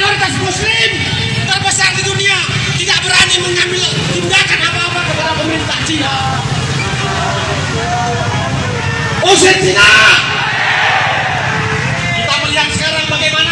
mayoritas muslim terbesar di dunia tidak berani mengambil tindakan apa-apa kepada pemerintah Cina. Usir Cina. Kita melihat sekarang bagaimana